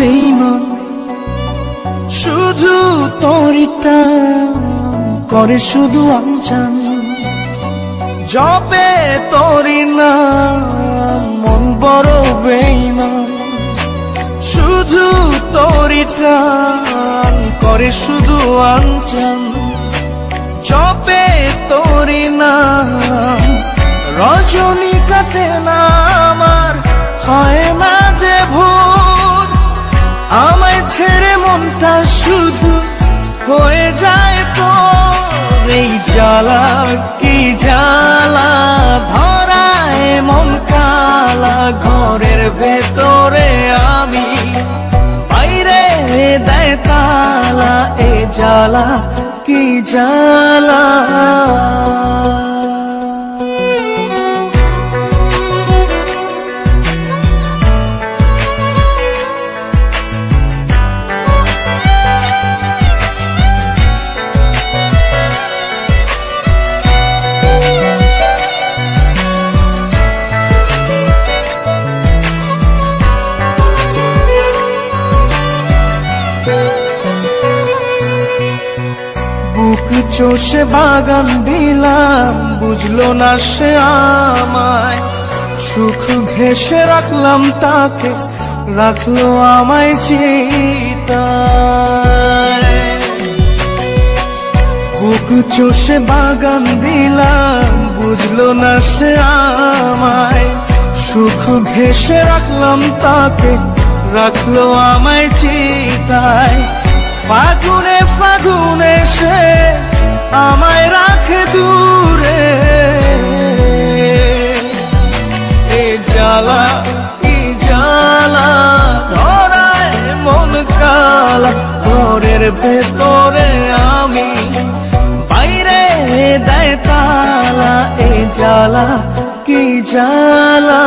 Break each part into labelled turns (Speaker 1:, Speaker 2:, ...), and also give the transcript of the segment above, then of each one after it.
Speaker 1: বেঈমান, শুধু তোরিটা করে শুধু আনচান। জপে তোরি নাম মন বড় বেঈমান, শুধু তোরিটা করে শুধু আনচান। জপে তোরি নাম রজনী কাটে না আমার, হয় না যে ভোর। আমায় ছেড়ে মনটা শুধু হয়ে যায় তোর। এই জ্বালা কি জ্বালা, ধরায় মন কালা। ঘরের ভেতরে আমি, বাইরে দেয় তালা। এ জ্বালা কি জ্বালা। বুক চষে বাগান দিলাম, বুঝলো না সে আমায়। সুখ ঘেঁষে রাখলাম তাকে, রাখলো আমায় চিতায়। বুক চষে বাগান দিলাম, বুঝলো না সে আমায়। সুখ ঘেঁষে রাখলাম তাকে, রাখলো আমায় চিতায়। ফাগুনে ফাগুনে সে আমায় রাখে দূরে। এ জ্বালা কি জ্বালা, ধরায় মন কালা। ঘরের ভেতরে আমি, বাইরে দেয় তালা। এ জ্বালা কি জ্বালা।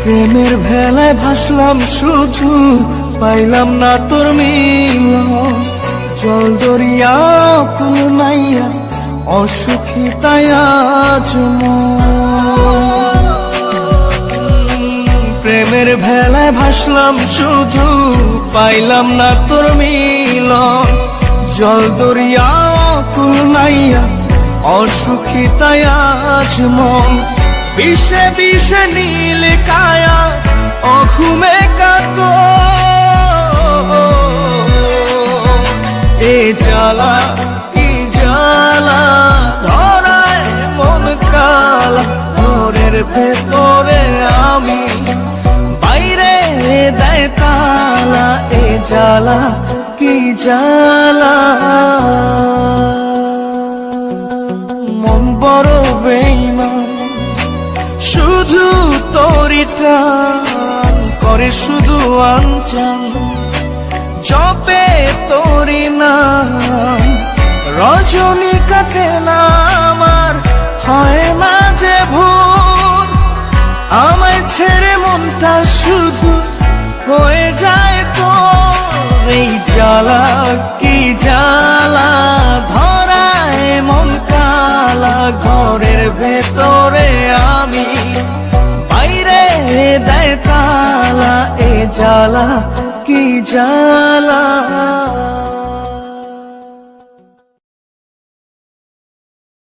Speaker 1: প্রেমের ভেলায় ভাসলাম শুধু, পাইলাম না তোর মিলন। জল দরিয়া কুল নাইয়া, অসুখী তাই আজ মন। প্রেমের ভেলায় ভাসলাম শুধু, পাইলাম না তোর মিলন। জল দরিয়া কুল নাইয়া, অসুখী তাই আজ মন। বিষে বিষে নীল কায়া, অঘুমে কাতো। এ জ্বালা কি জ্বালা, ধরায় মন কালা। ঘরের ভেতরে আমি, বাইরে দেয় তালা। এ জ্বালা কি জ্বালা। মন বড় বেঈমান, শুধু তোরিটা করে শুধু আনচান। জপে তোরি নাম রজনী কাটে না আমার, হয় না যে ভোর। আমায় ছেড়ে মনটা শুধু হয়ে যায় তোর। এই জ্বালা কি জ্বালা, ধরায় মন কালা। ঘরের ভেতরে আমি, বাইরে দেয় তালা। এ জ্বালা কি জ্বালা।